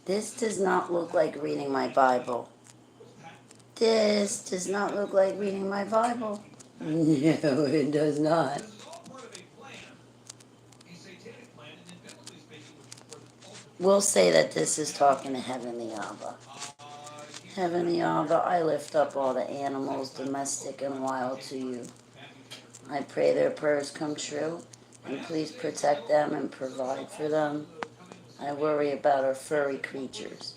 This does not look like reading my Bible. This does not look like reading my Bible. No, it does not. We'll say that this is talking to Heavenly Abba. Heavenly Abba, I lift up all the animals, domestic and wild, to you. I pray their prayers come true, and please protect them and provide for them. I worry about our furry creatures.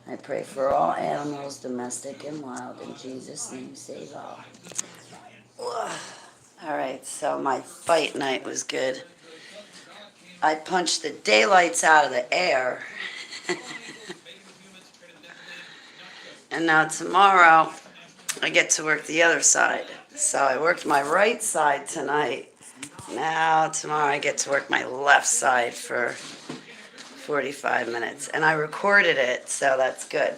I pray for all animals, domestic and wild. In Jesus' name, save all. All right, so my fight night was good. I punched the daylights out of the air. And now tomorrow, I get to work the other side. So I worked my right side tonight. Now tomorrow I get to work my left side for 45 minutes. And I recorded it, so that's good.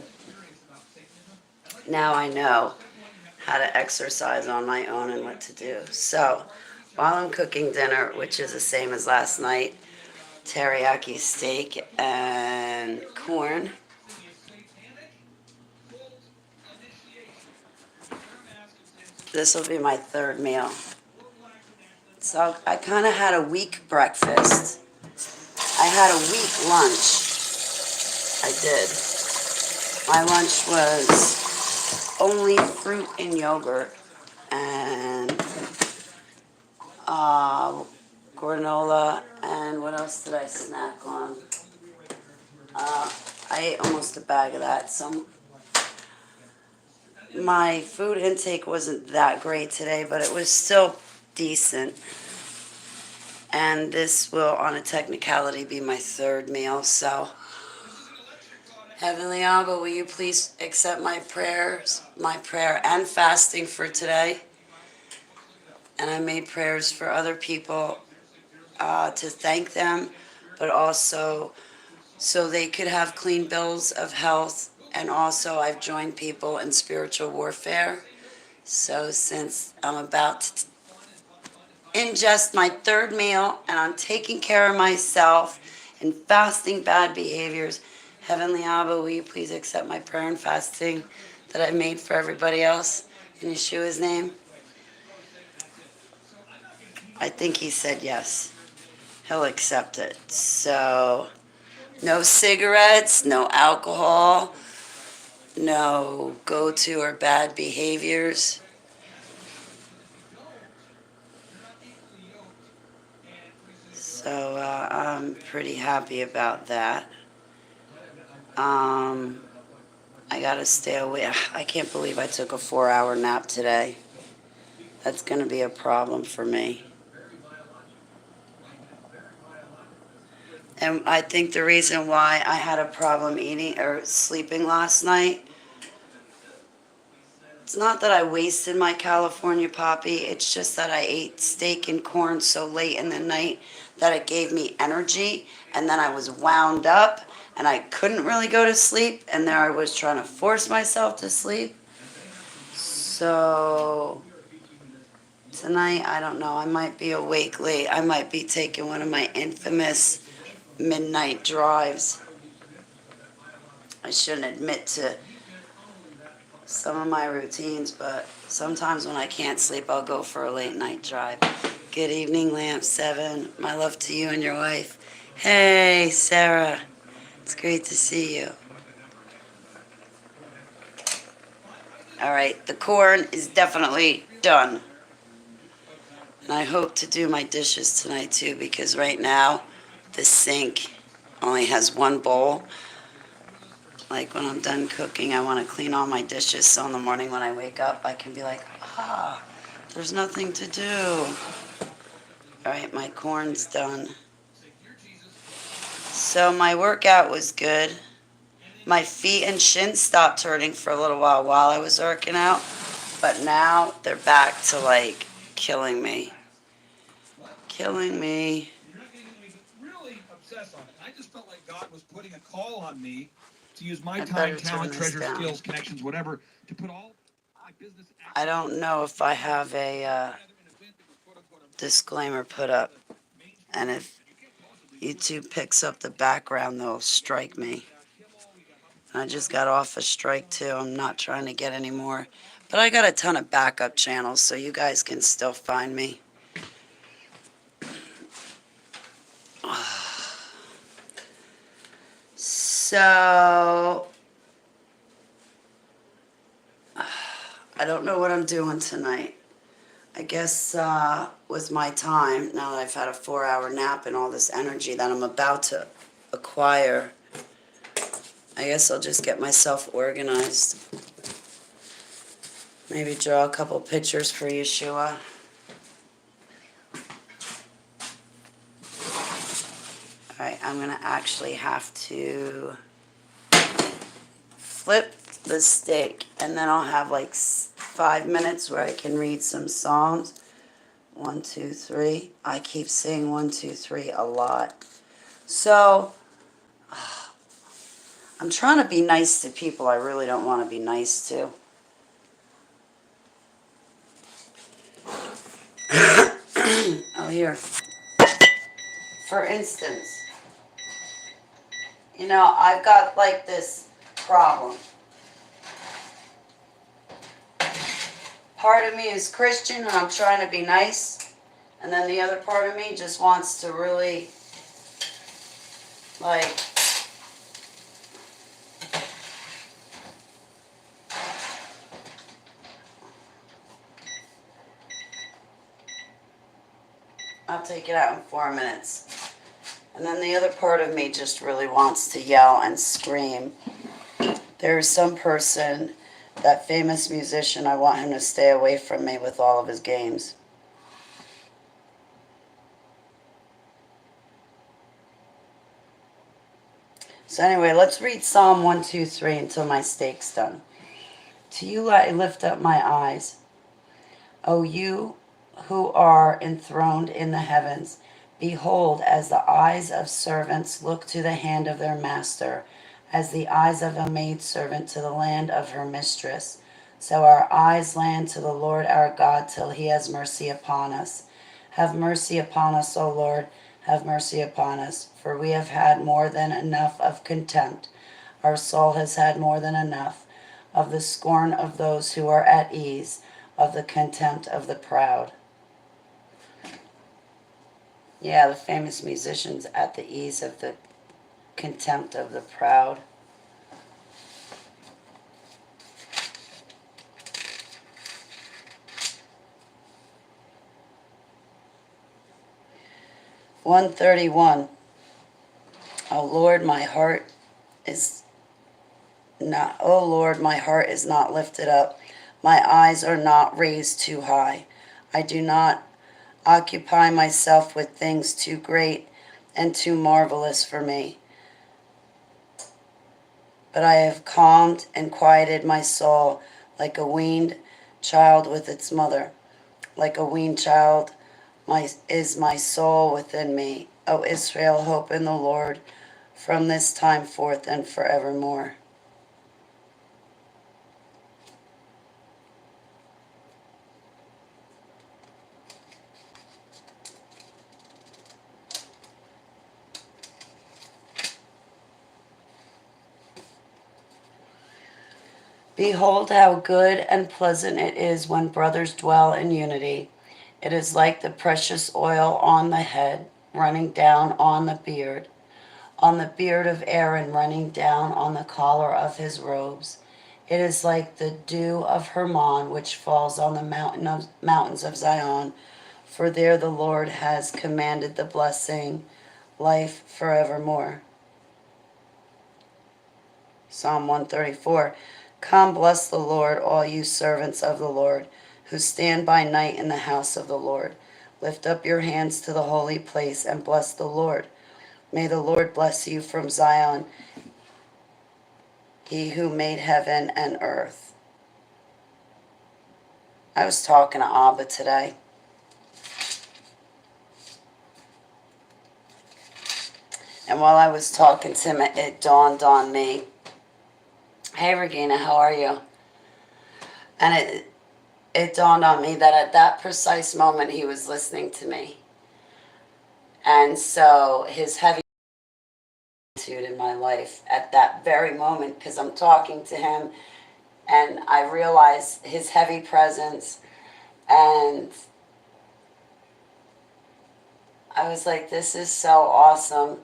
Now I know how to exercise on my own and what to do. So while I'm cooking dinner, which is the same as last night, teriyaki steak and corn. This will be my third meal. So I kind of had a weak breakfast. I had a weak lunch. I did. My lunch was only fruit and yogurt and granola, and what else did I snack on? I ate almost a bag of that. So my food intake wasn't that great today, but it was still decent. And this will, on a technicality, be my third meal. So, Heavenly Abba, will you please accept my prayers, my prayer and fasting for today? And I made prayers for other people to thank them, but also so they could have clean bills of health. And also I've joined people in spiritual warfare. So since I'm about to ingest my third meal and I'm taking care of myself and fasting bad behaviors, Heavenly Abba, will you please accept my prayer and fasting that I've made for everybody else in Yeshua's name? I think he said yes. He'll accept it. So, no cigarettes, no alcohol, no go-to or bad behaviors. So, I'm pretty happy about that. I gotta stay away. I can't believe I took a 4-hour nap today. That's gonna be a problem for me. And I think the reason why I had a problem eating or sleeping last night, it's not that I wasted my California poppy, it's just that I ate steak and corn so late in the night that it gave me energy, and then I was wound up and I couldn't really go to sleep, and there I was trying to force myself to sleep. So tonight, I don't know, I might be awake late. I might be taking one of my infamous midnight drives. I shouldn't admit to some of my routines, but sometimes when I can't sleep, I'll go for a late night drive. Good evening, Lamp 7. My love to you and your wife. Hey, Sarah. It's great to see you. All right, the corn is definitely done. And I hope to do my dishes tonight, too, because right now the sink only has one bowl. Like when I'm done cooking, I want to clean all my dishes so in the morning when I wake up, I can be like, there's nothing to do. All right, my corn's done. So my workout was good. My feet and shins stopped hurting for a little while I was working out, but now they're back to like killing me. Killing me. You're not getting me really obsessed on it. I just felt like God was putting a call on me to use my time, talent, treasure, skills, connections, whatever, to put all my business. I don't know if I have a disclaimer put up, and if YouTube picks up the background, they'll strike me. I just got off a strike too. I'm not trying to get any more. But I got a ton of backup channels, so you guys can still find me. So, I don't know what I'm doing tonight. I guess with my time, now that I've had a 4-hour nap and all this energy that I'm about to acquire, I guess I'll just get myself organized. Maybe draw a couple pictures for Yeshua. Alright, I'm going to actually have to flip the steak, and then I'll have like 5 minutes where I can read some Psalms. 1, 2, 3. I keep saying 1, 2, 3 a lot. So, I'm trying to be nice to people I really don't want to be nice to. Oh, here. For instance, you know, I've got like this problem. Part of me is Christian and I'm trying to be nice. And then the other part of me just wants to really, like, I'll take it out in 4 minutes. And then the other part of me just really wants to yell and scream. There's some person, that famous musician, I want him to stay away from me with all of his games. So anyway, let's read Psalm 1, 2, 3 until my steak's done. To you I lift up my eyes, O you who are enthroned in the heavens. Behold, as the eyes of servants look to the hand of their master, as the eyes of a maidservant to the land of her mistress, so our eyes land to the Lord our God till he has mercy upon us. Have mercy upon us, O Lord, have mercy upon us, for we have had more than enough of contempt. Our soul has had more than enough of the scorn of those who are at ease, of the contempt of the proud. Yeah, the famous musicians at the ease of the contempt of the proud. $131. O Lord, my heart is not. O Lord, my heart is not lifted up. My eyes are not raised too high. I do not occupy myself with things too great and too marvelous for me. But I have calmed and quieted my soul like a weaned child with its mother. Like a weaned child is my soul within me. O Israel, hope in the Lord from this time forth and forevermore. Behold how good and pleasant it is when brothers dwell in unity. It is like the precious oil on the head, running down on the beard of Aaron, running down on the collar of his robes. It is like the dew of Hermon, which falls on the mountains of Zion. For there the Lord has commanded the blessing, life forevermore. Psalm 134. Come, bless the Lord, all you servants of the Lord, who stand by night in the house of the Lord. Lift up your hands to the holy place and bless the Lord. May the Lord bless you from Zion, he who made heaven and earth. I was talking to ABBA today. And while I was talking to him, it dawned on me. Hey, Regina, how are you? And it dawned on me that at that precise moment he was listening to me. And so his heavy gratitude in my life at that very moment, because I'm talking to him and I realize his heavy presence, and I was like, this is so awesome.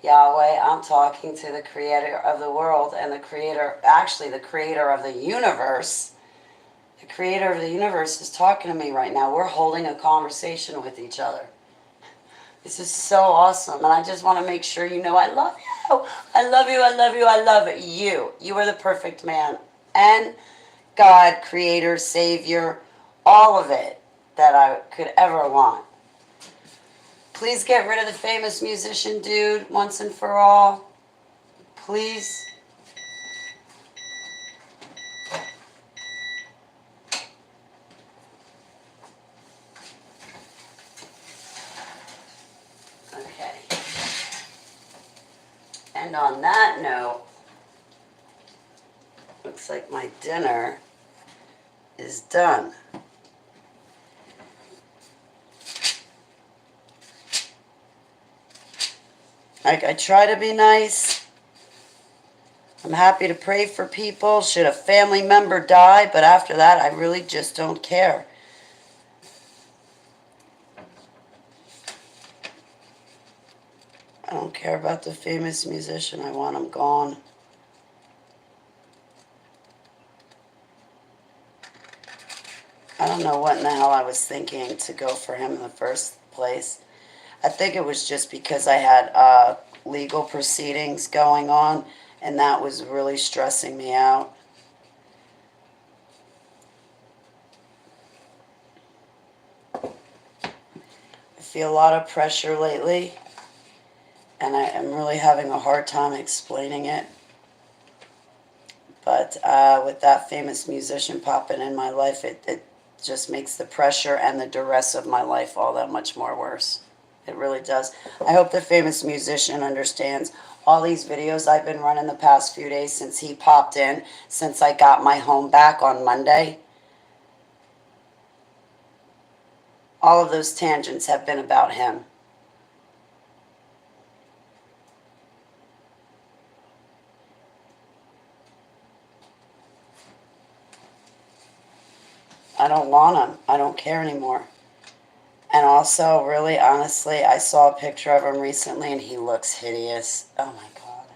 Yahweh, I'm talking to the creator of the world and the creator of the universe. The creator of the universe is talking to me right now. We're holding a conversation with each other. This is so awesome. And I just want to make sure you know I love you. I love you, I love you, I love you. You are the perfect man. And God, creator, savior, all of it that I could ever want. Please get rid of the famous musician dude once and for all. Please. Okay. And on that note, looks like my dinner is done. I try to be nice. I'm happy to pray for people should a family member die, but after that, I really just don't care. I don't care about the famous musician. I want him gone. I don't know what in the hell I was thinking to go for him in the first place. I think it was just because I had legal proceedings going on, and that was really stressing me out. I feel a lot of pressure lately, and I am really having a hard time explaining it. But with that famous musician popping in my life, it just makes the pressure and the duress of my life all that much more worse. It really does. I hope the famous musician understands all these videos I've been running the past few days since he popped in, since I got my home back on Monday. All of those tangents have been about him. I don't want him. I don't care anymore. And also, really, honestly, I saw a picture of him recently and he looks hideous. Oh my God.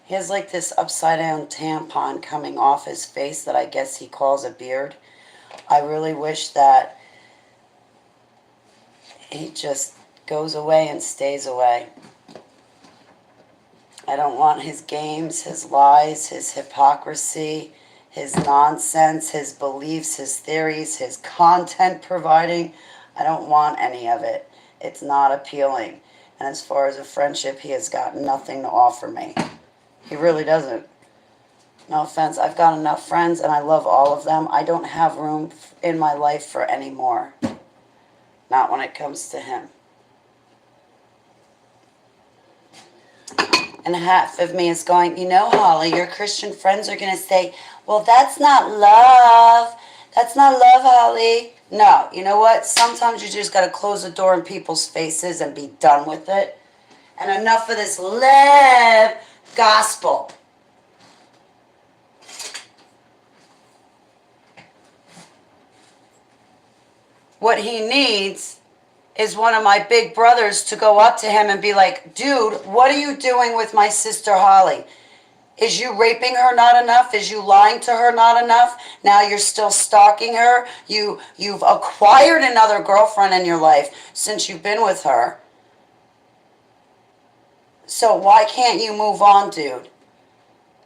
He has like this upside down tampon coming off his face that I guess he calls a beard. I really wish that he just goes away and stays away. I don't want his games, his lies, his hypocrisy, his nonsense, his beliefs, his theories, his content providing. I don't want any of it. It's not appealing. And as far as a friendship, he has got nothing to offer me. He really doesn't. No offense. I've got enough friends and I love all of them. I don't have room in my life for any more. Not when it comes to him. And half of me is going, you know, Holly, your Christian friends are going to say, well, that's not love. That's not love, Holly. No, you know what? Sometimes you just got to close the door in people's faces and be done with it. And enough of this love gospel. What he needs is one of my big brothers to go up to him and be like, dude, what are you doing with my sister Holly? Is you raping her not enough? Is you lying to her not enough? Now you're still stalking her? You've acquired another girlfriend in your life since you've been with her. So why can't you move on, dude?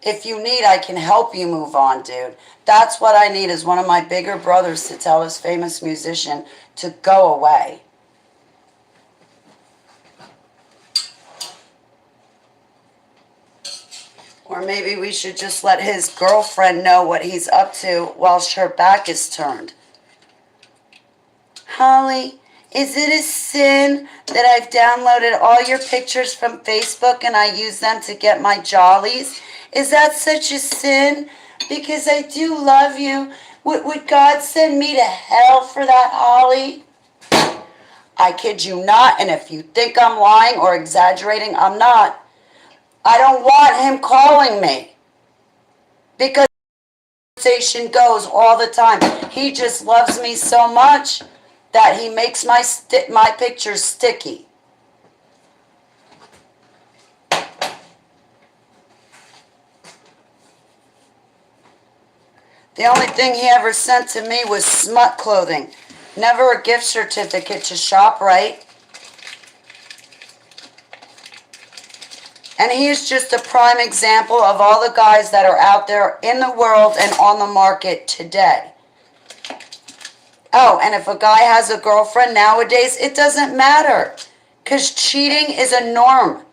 If you need, I can help you move on, dude. That's what I need, is one of my bigger brothers to tell this famous musician to go away. Or maybe we should just let his girlfriend know what he's up to while her back is turned. Holly, is it a sin that I've downloaded all your pictures from Facebook and I use them to get my jollies? Is that such a sin? Because I do love you. Would God send me to hell for that, Holly? I kid you not, and if you think I'm lying or exaggerating, I'm not. I don't want him calling me because the conversation goes all the time. He just loves me so much that he makes my pictures sticky. The only thing he ever sent to me was smut clothing. Never a gift certificate to ShopRite. And he is just a prime example of all the guys that are out there in the world and on the market today. Oh, and if a guy has a girlfriend nowadays, it doesn't matter. Because cheating is a norm.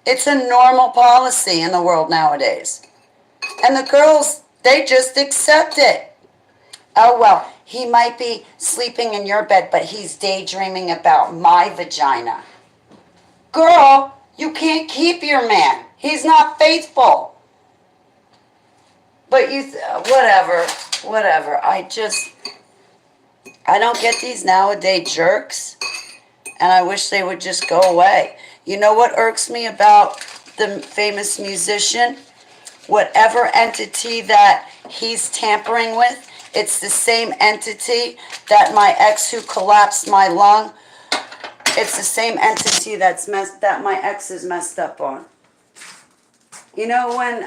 It's a normal policy in the world nowadays. And the girls, they just accept it. Oh, well, he might be sleeping in your bed, but he's daydreaming about my vagina. Girl, you can't keep your man. He's not faithful. But whatever. I don't get these nowadays jerks, and I wish they would just go away. You know what irks me about the famous musician? Whatever entity that he's tampering with, it's the same entity that my ex who collapsed my lung, it's the same entity that my ex is messed up on. You know when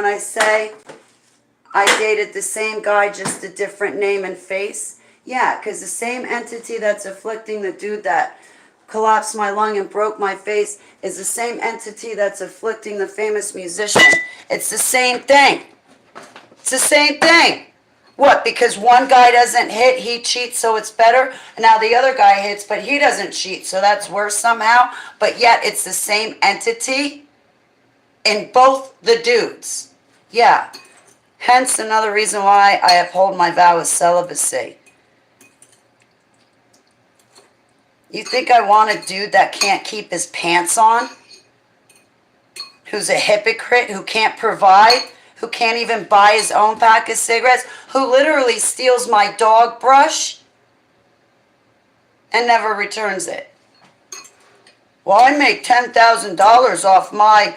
I say I dated the same guy, just a different name and face? Yeah, because the same entity that's afflicting the dude that collapsed my lung and broke my face is the same entity that's afflicting the famous musician. It's the same thing. It's the same thing. What, because one guy doesn't hit, he cheats, so it's better? Now the other guy hits, but he doesn't cheat, so that's worse somehow? But yet it's the same entity in both the dudes. Yeah. Hence another reason why I uphold my vow of celibacy. You think I want a dude that can't keep his pants on? Who's a hypocrite, who can't provide, who can't even buy his own pack of cigarettes, who literally steals my dog brush and never returns it? Well, I make $10,000 off my,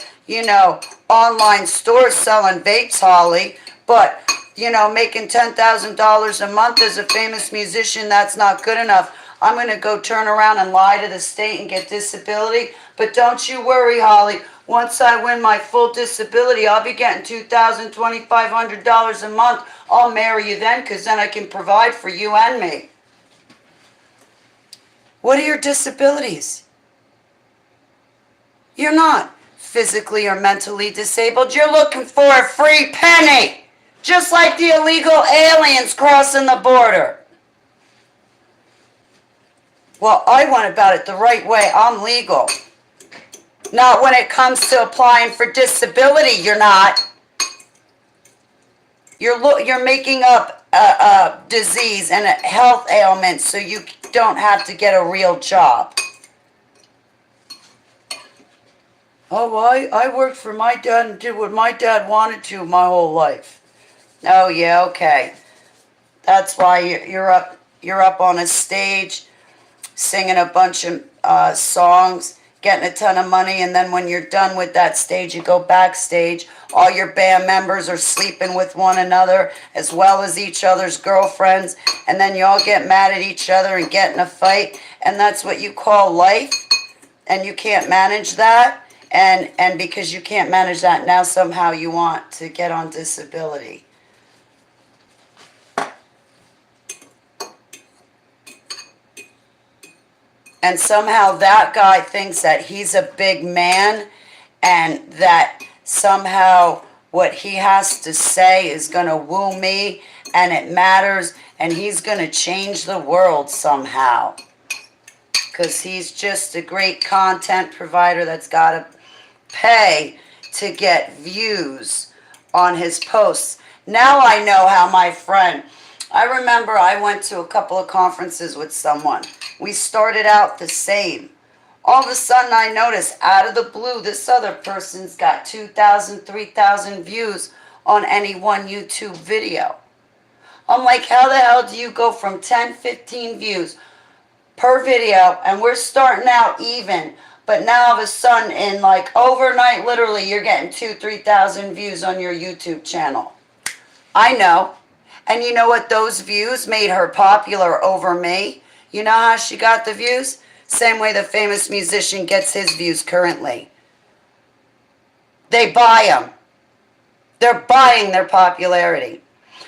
online store selling vapes, Holly, but, making $10,000 a month as a famous musician, that's not good enough. I'm going to go turn around and lie to the state and get disability. But don't you worry, Holly. Once I win my full disability, I'll be getting $2,000, $2,500 a month. I'll marry you then, because then I can provide for you and me. What are your disabilities? You're not physically or mentally disabled. You're looking for a free penny. Just like the illegal aliens crossing the border. Well, I went about it the right way. I'm legal. Not when it comes to applying for disability, you're not. You're making up a disease and a health ailment so you don't have to get a real job. Oh, well, I worked for my dad and did what my dad wanted to my whole life. Oh, yeah, okay. That's why you're up on a stage singing a bunch of songs, getting a ton of money, and then when you're done with that stage, you go backstage. All your band members are sleeping with one another as well as each other's girlfriends, and then you all get mad at each other and get in a fight, and that's what you call life, and you can't manage that, and because you can't manage that, now somehow you want to get on disability. And somehow that guy thinks that he's a big man and that somehow what he has to say is going to woo me and it matters and he's going to change the world somehow. Because he's just a great content provider that's got to pay to get views on his posts. Now I know how my friend... I remember I went to a couple of conferences with someone. We started out the same. All of a sudden I noticed, out of the blue, this other person's got 2,000, 3,000 views on any one YouTube video. I'm like, how the hell do you go from 10, 15 views per video, and we're starting out even, But now all of a sudden, in like overnight, literally, you're getting 2,000-3,000 views on your YouTube channel. I know. And you know what? Those views made her popular over me. You know how she got the views? Same way the famous musician gets his views currently. They buy them. They're buying their popularity.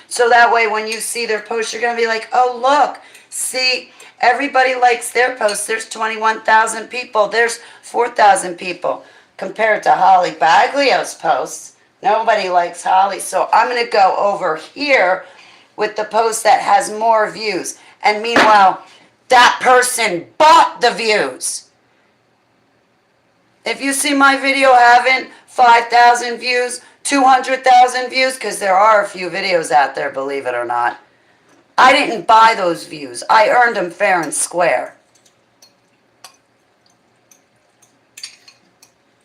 So that way when you see their post, you're going to be like, oh, look, see, everybody likes their post. There's 21,000 people. There's 4,000 people. Compared to Holly Baglio's posts, nobody likes Holly. So I'm going to go over here with the post that has more views. And meanwhile, that person bought the views. If you see my video having 5,000 views, 200,000 views, because there are a few videos out there, believe it or not, I didn't buy those views. I earned them fair and square.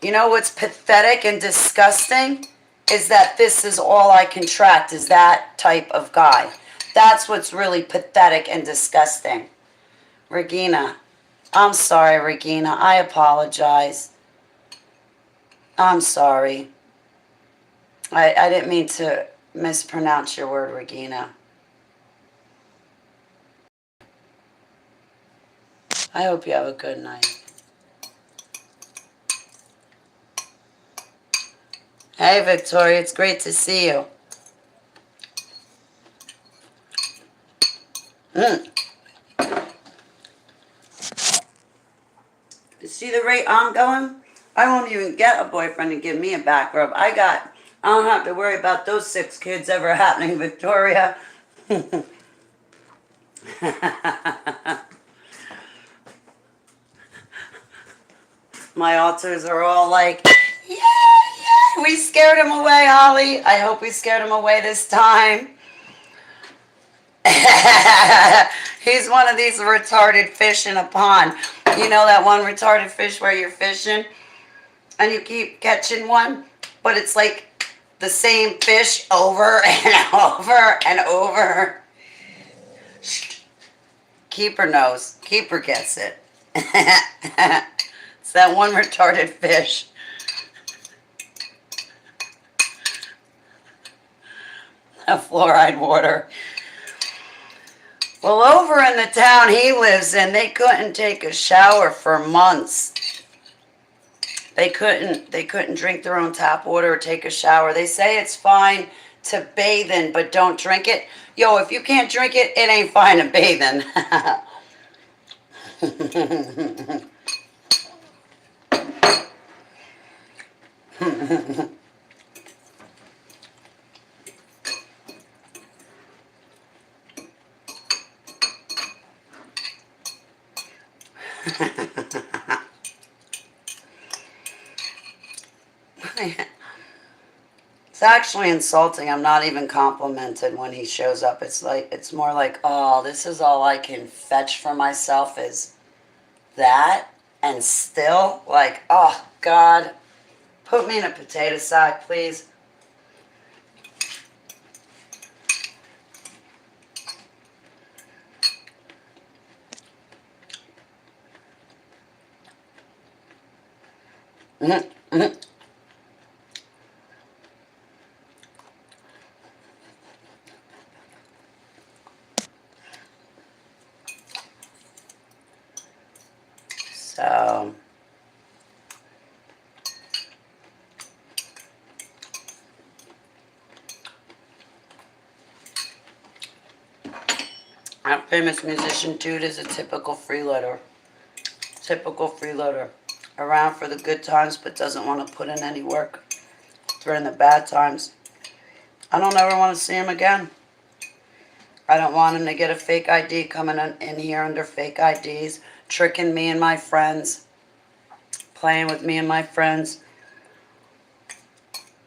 You know what's pathetic and disgusting? Is that this is all I contract, is that type of guy. That's what's really pathetic and disgusting. Regina, I'm sorry, Regina. I apologize. I'm sorry. I didn't mean to mispronounce your word, Regina. I hope you have a good night. Hey, Victoria, it's great to see you. You see the rate I'm going? I won't even get a boyfriend to give me a back rub. I don't have to worry about those 6 kids ever happening, Victoria. My alters are all like, yeah, yeah, we scared him away, Holly. I hope we scared him away this time. He's one of these retarded fish in a pond. You know that one retarded fish where you're fishing and you keep catching one, but it's like the same fish over and over and over. Keeper knows. Keeper gets it. It's that one retarded fish. Fluoride water. Well, over in the town he lives in, they couldn't take a shower for months. They couldn't drink their own tap water or take a shower. They say it's fine to bathe in, but don't drink it. Yo, if you can't drink it, it ain't fine to bathe in. It's actually insulting. I'm not even complimented when he shows up. It's more like, oh, this is all I can fetch for myself is that, and still like, oh God, put me in a potato sack, please. So that famous musician dude is a typical freeloader. Typical freeloader. Around for the good times but doesn't want to put in any work during the bad times. I don't ever want to see him again. I don't want him to get a fake ID coming in here under fake IDs, tricking me and my friends, playing with me and my friends.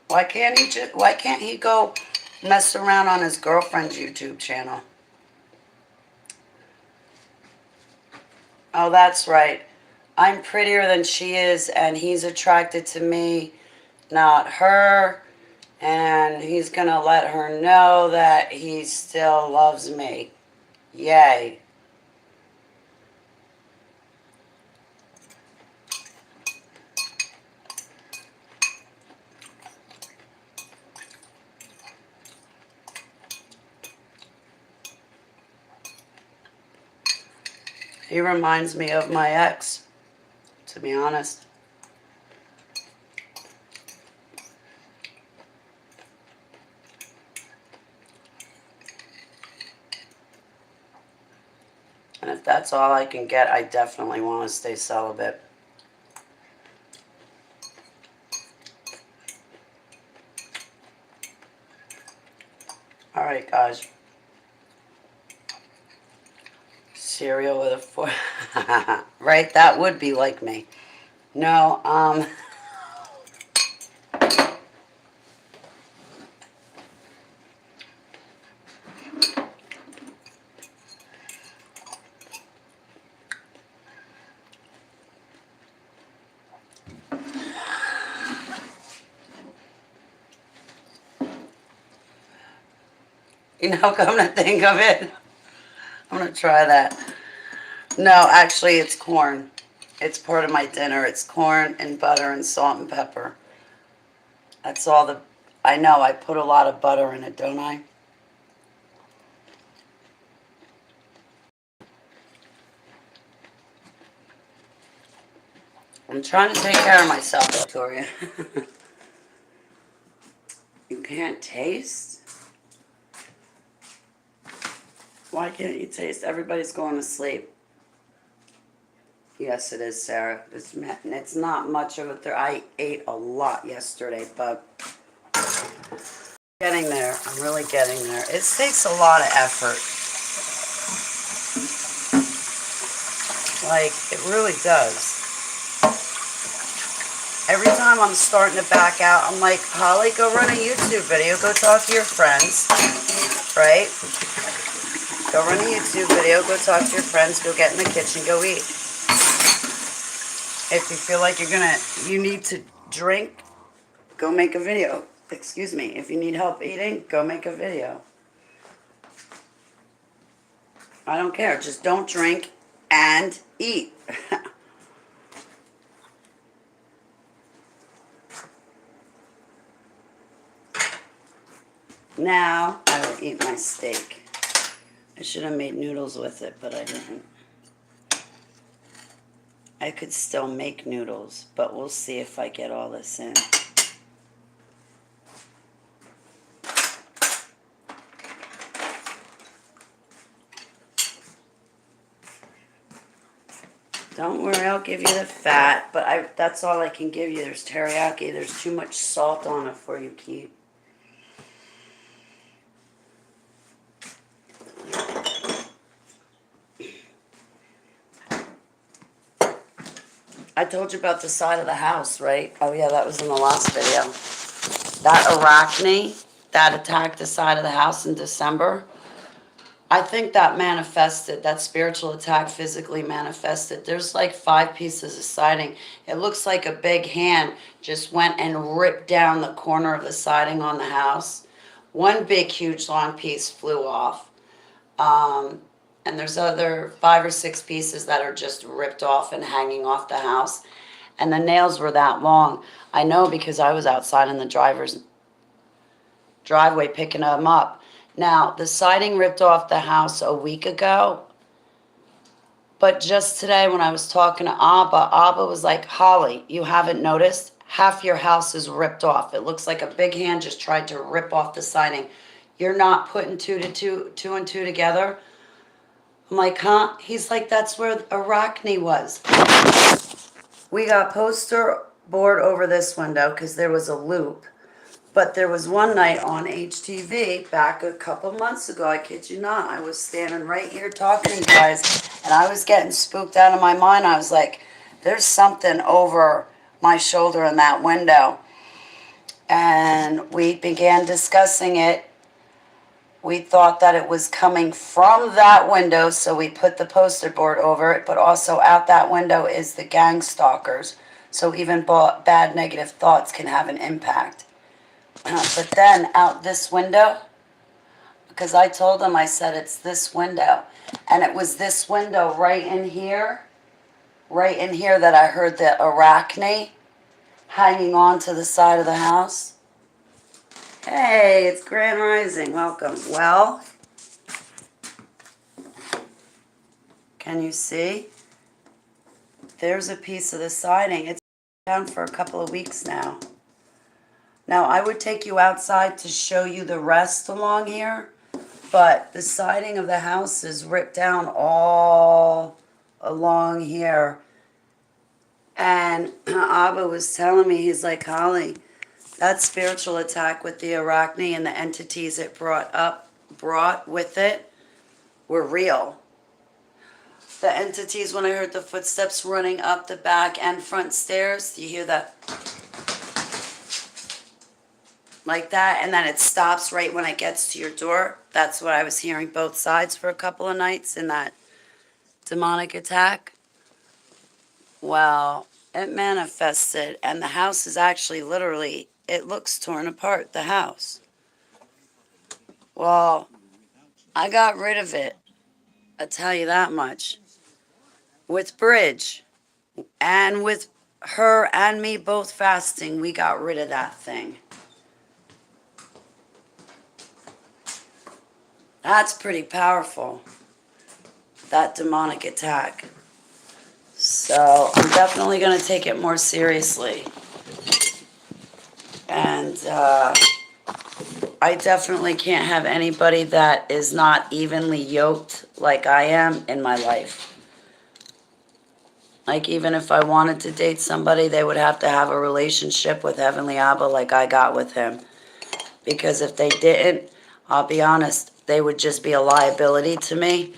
Why can't he go mess around on his girlfriend's YouTube channel? Oh, that's right. I'm prettier than she is, and he's attracted to me, not her. And he's going to let her know that he still loves me. Yay. He reminds me of my ex, to be honest. And if that's all I can get, I definitely want to stay celibate. All right, guys. Cereal with a fork. Right? That would be like me. No, come to think of it, I'm going to try that. No, actually, it's corn. It's part of my dinner. It's corn and butter and salt and pepper. That's all the... I know, I put a lot of butter in it, don't I? I'm trying to take care of myself, Victoria. You can't taste? Why can't you taste? Everybody's going to sleep. Yes, it is, Sarah. It's not much of a... I ate a lot yesterday, but... Getting there. I'm really getting there. It takes a lot of effort. Like, it really does. Every time I'm starting to back out, I'm like, Holly, go run a YouTube video. Go talk to your friends. Right? Go run a YouTube video. Go talk to your friends. Go get in the kitchen. Go eat. If you feel like you need to drink, go make a video. Excuse me. If you need help eating, go make a video. I don't care. Just don't drink and eat. Now I will eat my steak. I should have made noodles with it, but I didn't. I could still make noodles, but we'll see if I get all this in. Don't worry, I'll give you the fat, but that's all I can give you. There's teriyaki. There's too much salt on it for you, Keith. I told you about the side of the house, right? Oh yeah, that was in the last video. That arachne that attacked the side of the house in December, I think that manifested, that spiritual attack physically manifested. There's like 5 pieces of siding. It looks like a big hand just went and ripped down the corner of the siding on the house. One big, huge, long piece flew off. And there's other 5 or 6 pieces that are just ripped off and hanging off the house. And the nails were that long. I know because I was outside in the driver's driveway picking them up. Now, the siding ripped off the house a week ago. But just today when I was talking to ABBA, ABBA was like, Holly, you haven't noticed? Half your house is ripped off. It looks like a big hand just tried to rip off the siding. You're not putting two and two together? I'm like, huh? He's like, that's where Arachne was. We got poster board over this window because there was a loop. But there was one night on HTV back a couple months ago, I kid you not, I was standing right here talking to you guys, and I was getting spooked out of my mind. I was like, there's something over my shoulder in that window. And we began discussing it. We thought that it was coming from that window, so we put the poster board over it, but also out that window is the gang stalkers. So even bad negative thoughts can have an impact. But then out this window, because I told them, I said, it's this window. And it was this window right in here that I heard the Arachne hanging on to the side of the house. Hey, it's Grand Rising. Welcome. Well, Can you see? There's a piece of the siding. It's down for a couple of weeks now. Now, I would take you outside to show you the rest along here, but the siding of the house is ripped down all along here. And Abba was telling me, he's like, Holly, that spiritual attack with the Arachne and the entities it brought with it were real. The entities, when I heard the footsteps running up the back and front stairs, you hear that? Like that, and then it stops right when it gets to your door. That's what I was hearing both sides for a couple of nights in that demonic attack. Well, it manifested, and the house is actually literally, it looks torn apart, the house. Well, I got rid of it, I'll tell you that much. With Bridge, and with her and me both fasting, we got rid of that thing. That's pretty powerful, that demonic attack. So I'm definitely going to take it more seriously. And I definitely can't have anybody that is not evenly yoked like I am in my life. Like, even if I wanted to date somebody, they would have to have a relationship with Heavenly Abba like I got with him. Because if they didn't, I'll be honest, they would just be a liability to me,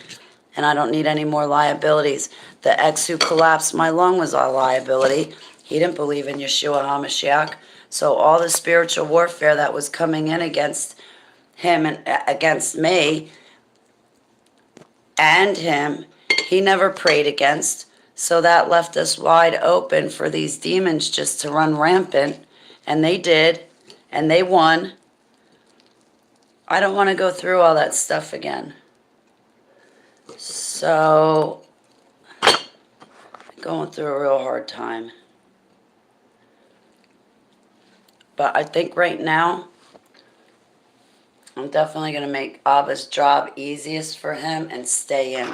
and I don't need any more liabilities. The ex who collapsed my lung was a liability. He didn't believe in Yeshua HaMashiach. So all the spiritual warfare that was coming in against him and against me and him, he never prayed against. So that left us wide open for these demons just to run rampant. And they did, and they won. I don't want to go through all that stuff again. So, I'm going through a real hard time. But I think right now, I'm definitely going to make Abba's job easiest for him and stay in.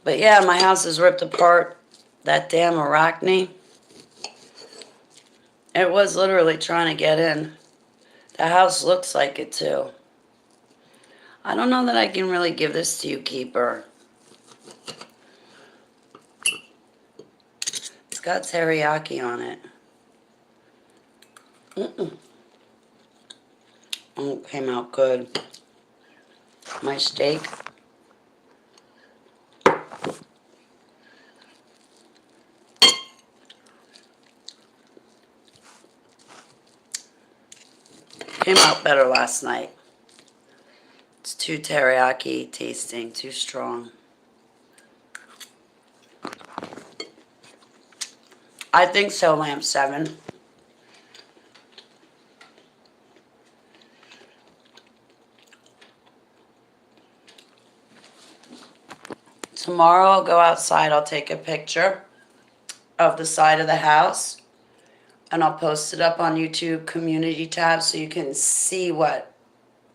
But yeah, my house is ripped apart. That damn Arachne. It was literally trying to get in. The house looks like it too. I don't know that I can really give this to you, Keeper. It's got teriyaki on it. Oh, it came out good. My steak. Came out better last night. It's too teriyaki tasting, too strong. I think so, Lamp 7. Tomorrow I'll go outside, I'll take a picture of the side of the house, and I'll post it up on YouTube community tab so you can see what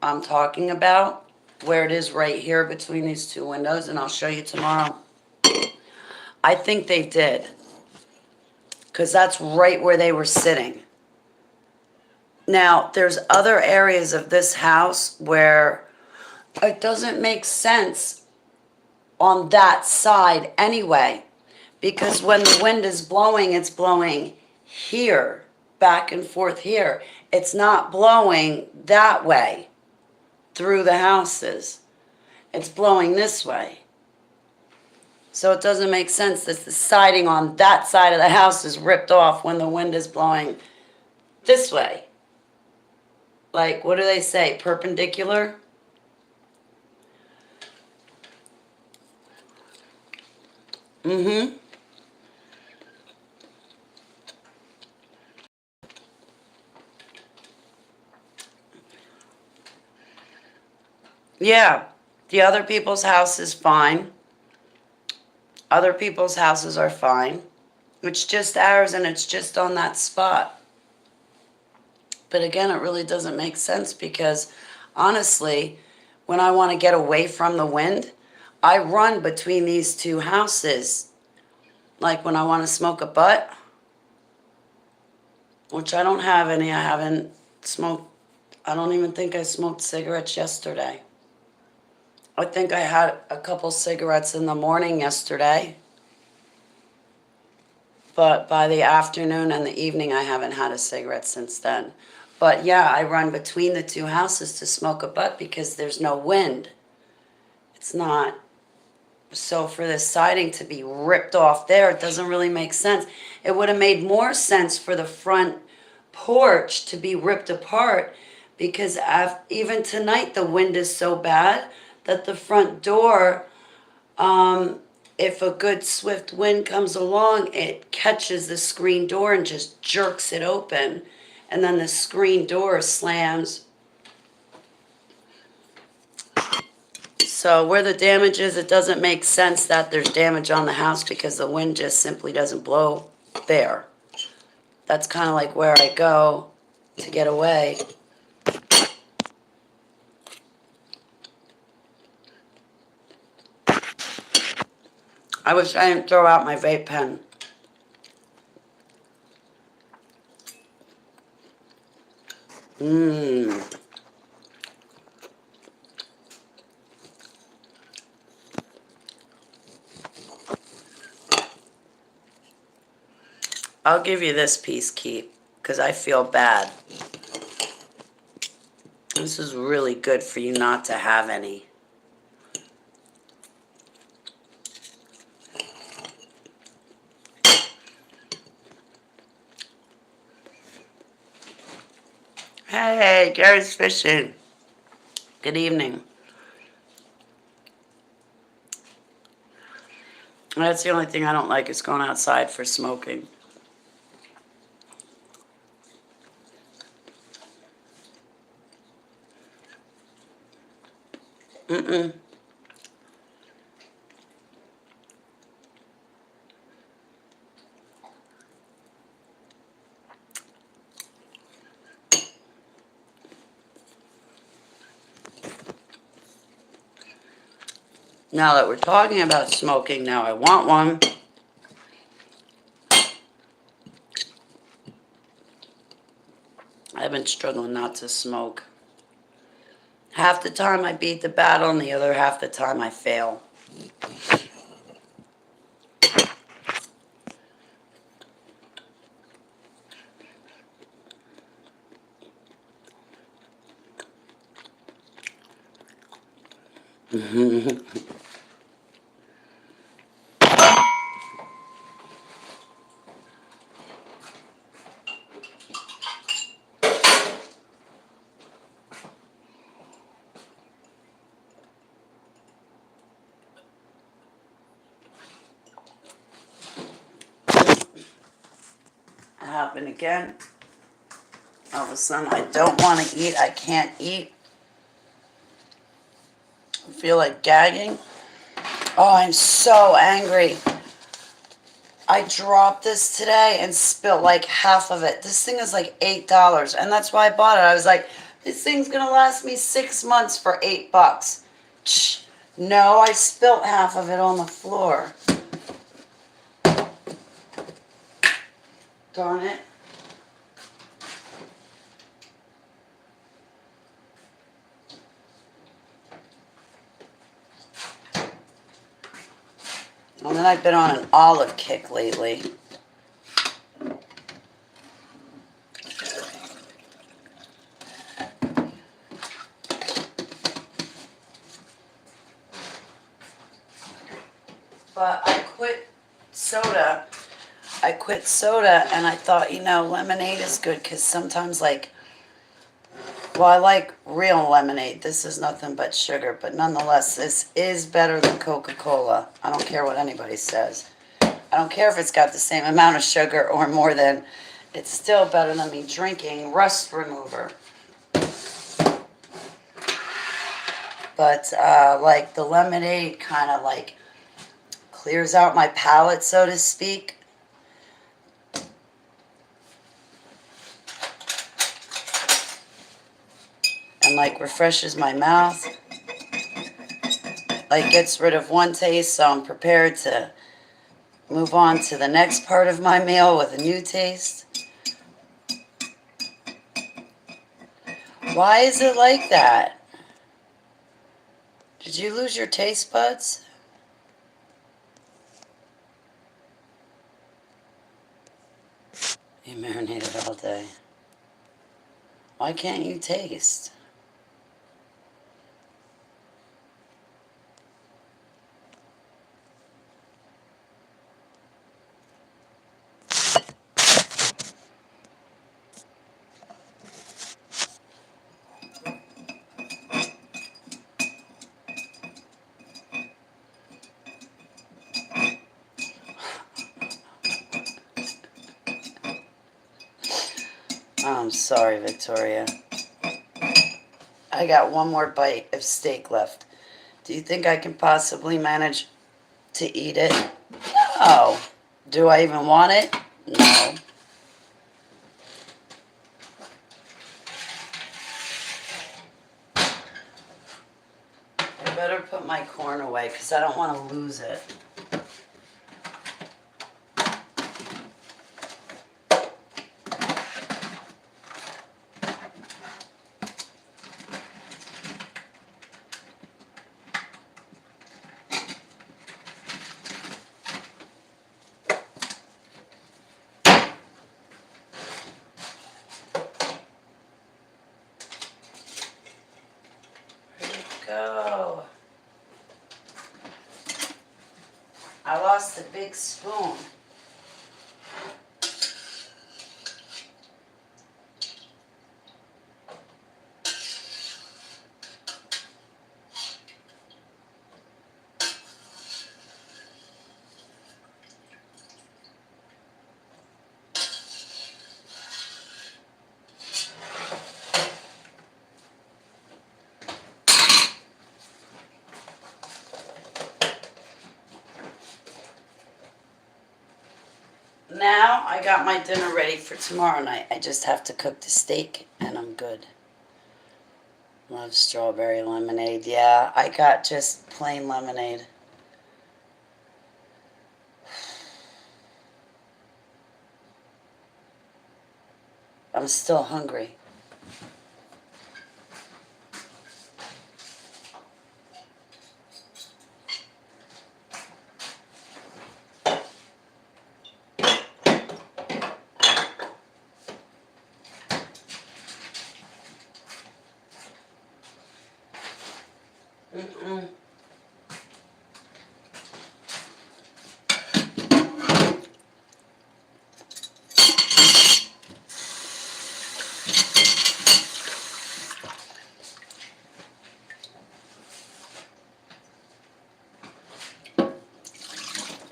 I'm talking about, where it is right here between these two windows, and I'll show you tomorrow. I think they did, because that's right where they were sitting. Now, there's other areas of this house where it doesn't make sense on that side anyway, because when the wind is blowing, it's blowing here, back and forth here. It's not blowing that way through the houses. It's blowing this way. So it doesn't make sense that the siding on that side of the house is ripped off when the wind is blowing this way. Like, what do they say? Perpendicular? Mm-hmm. Yeah, the other people's house is fine. Other people's houses are fine. It's just ours, and it's just on that spot. But again, it really doesn't make sense because, honestly, when I want to get away from the wind, I run between these two houses. Like when I want to smoke a butt, which I don't have any. I haven't smoked. I don't even think I smoked cigarettes yesterday. I think I had a couple cigarettes in the morning yesterday. But by the afternoon and the evening, I haven't had a cigarette since then. But yeah, I run between the two houses to smoke a butt because there's no wind. It's not. So for this siding to be ripped off there, it doesn't really make sense. It would have made more sense for the front porch to be ripped apart because even tonight the wind is so bad that the front door, if a good swift wind comes along, it catches the screen door and just jerks it open. And then the screen door slams. So where the damage is, it doesn't make sense that there's damage on the house because the wind just simply doesn't blow there. That's kind of like where I go to get away. I wish I didn't throw out my vape pen. I'll give you this piece, Keith, because I feel bad. This is really good for you not to have any. Hey, Gary's fishing. Good evening. That's the only thing I don't like is going outside for smoking. Now that we're talking about smoking, now I want one. I've been struggling not to smoke. Half the time I beat the battle and the other half the time I fail. Happen again. All of a sudden I don't want to eat. I can't eat. I feel like gagging. Oh, I'm so angry. I dropped this today and spilled like half of it. This thing is like $8, and that's why I bought it. I was like, this thing's gonna last me 6 months for $8. No, I spilled half of it on the floor. Darn it. And then I've been on an olive kick lately. But I quit soda. And I thought, lemonade is good because sometimes I like real lemonade. This is nothing but sugar, but nonetheless, this is better than Coca-Cola. I don't care what anybody says. I don't care if it's got the same amount of sugar or more than. It's still better than me drinking rust remover. But the lemonade kind of clears out my palate, so to speak. And refreshes my mouth. like gets rid of one taste, so I'm prepared to move on to the next part of my meal with a new taste. Why is it like that? Did you lose your taste buds? You marinated all day. Why can't you taste? I'm sorry, Victoria. I got one more bite of steak left. Do you think I can possibly manage to eat it? No. Do I even want it? No. I better put my corn away because I don't want to lose it. Where'd it go? I lost the big spoon. Now I got my dinner ready for tomorrow night. I just have to cook the steak and I'm good. Love strawberry lemonade. Yeah, I got just plain lemonade. I'm still hungry. Mm-mm.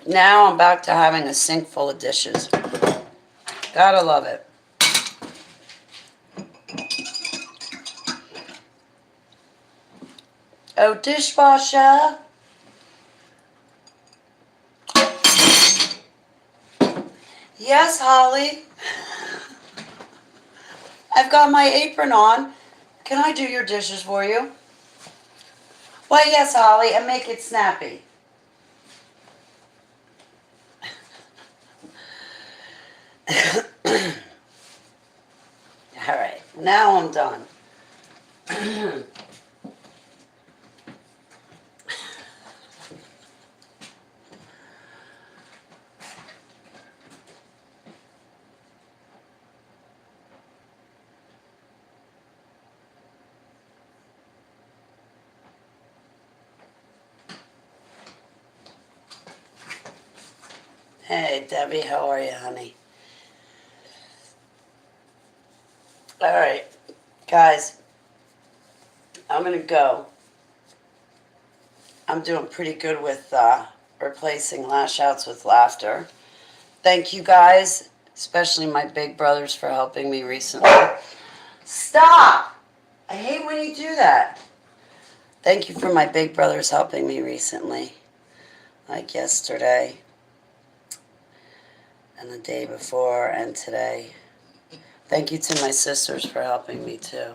Now I'm back to having a sink full of dishes. Gotta love it. Oh, dishwasher. Yes, Holly. I've got my apron on. Can I do your dishes for you? Why, yes, Holly, and make it snappy. All right, now I'm done. Hey, Debbie, how are you, honey? All right, guys, I'm going to go. I'm doing pretty good with replacing lash outs with laughter. Thank you guys, especially my big brothers, for helping me recently. Stop! I hate when you do that. Thank you for my big brothers helping me recently, like yesterday and the day before and today. Thank you to my sisters for helping me too.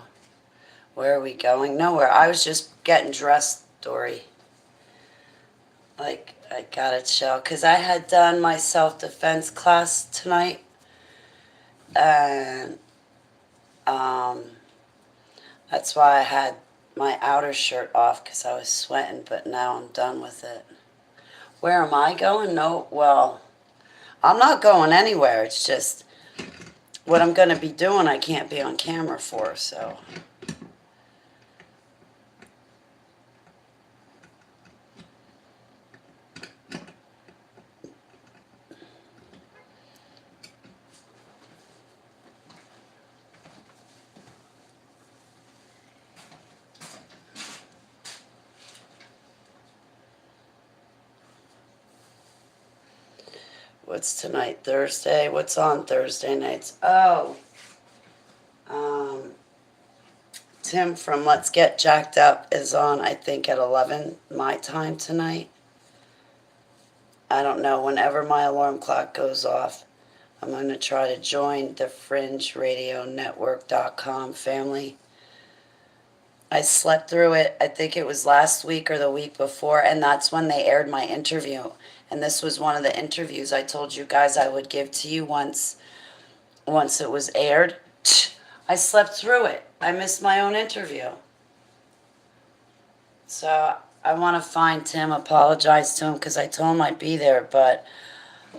Where are we going? Nowhere. I was just getting dressed, Dory. Like, I gotta chill. Because I had done my self-defense class tonight. And that's why I had my outer shirt off because I was sweating. But now I'm done with it. Where am I going? No, well, I'm not going anywhere. It's just what I'm going to be doing I can't be on camera for, so. What's tonight? Thursday? What's on Thursday nights? Oh, Tim from Let's Get Jacked Up is on, I think, at 11 my time tonight. I don't know. Whenever my alarm clock goes off, I'm going to try to join the FringeRadioNetwork.com family. I slept through it. I think it was last week or the week before, and that's when they aired my interview. And this was one of the interviews I told you guys I would give to you once it was aired. I slept through it. I missed my own interview. So I want to find Tim, apologize to him because I told him I'd be there, but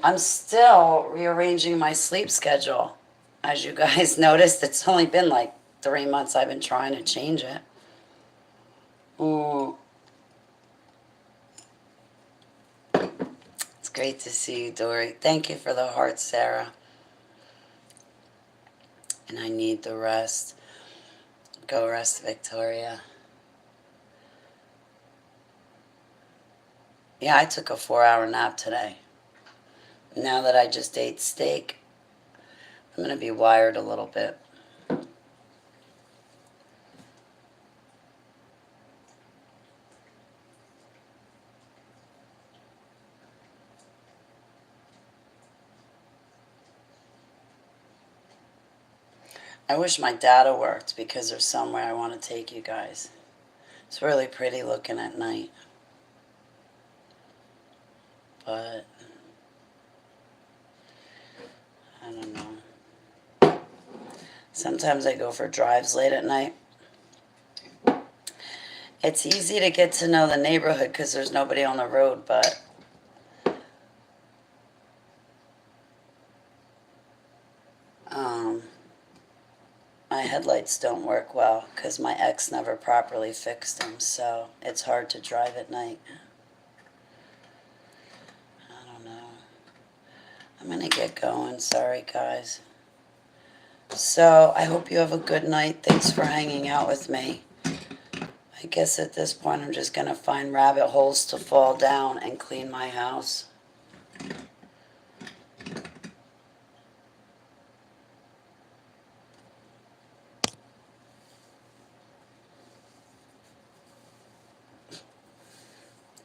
I'm still rearranging my sleep schedule. As you guys noticed, it's only been like 3 months I've been trying to change it. It's great to see you, Dory. Thank you for the heart, Sarah. And I need the rest. Go rest, Victoria. Yeah, I took a 4-hour nap today. Now that I just ate steak, I'm going to be wired a little bit. I wish my data worked because there's somewhere I want to take you guys. It's really pretty looking at night. But I don't know. Sometimes I go for drives late at night. It's easy to get to know the neighborhood because there's nobody on the road, but my headlights don't work well because my ex never properly fixed them, so it's hard to drive at night. I don't know. I'm going to get going. Sorry, guys. So I hope you have a good night. Thanks for hanging out with me. I guess at this point I'm just going to find rabbit holes to fall down and clean my house.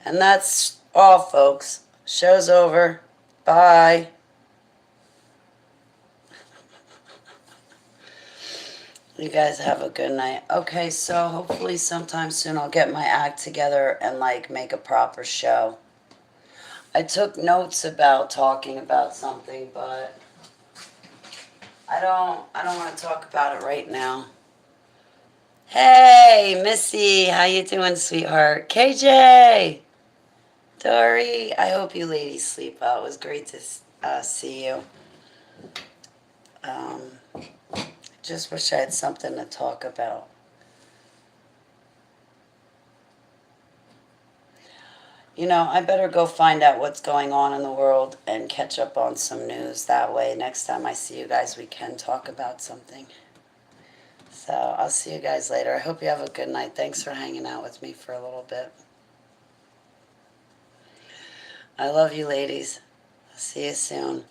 And that's all, folks. Show's over. Bye. You guys have a good night. Okay, so hopefully sometime soon I'll get my act together and like make a proper show. I took notes about talking about something, but I don't want to talk about it right now. Hey, Missy, how you doing, sweetheart? KJ, Dory, I hope you ladies sleep well. It was great to see you. Just wish I had something to talk about. You know, I better go find out what's going on in the world and catch up on some news. That way, next time I see you guys, we can talk about something. So, I'll see you guys later. I hope you have a good night. Thanks for hanging out with me for a little bit. I love you, ladies. See you soon.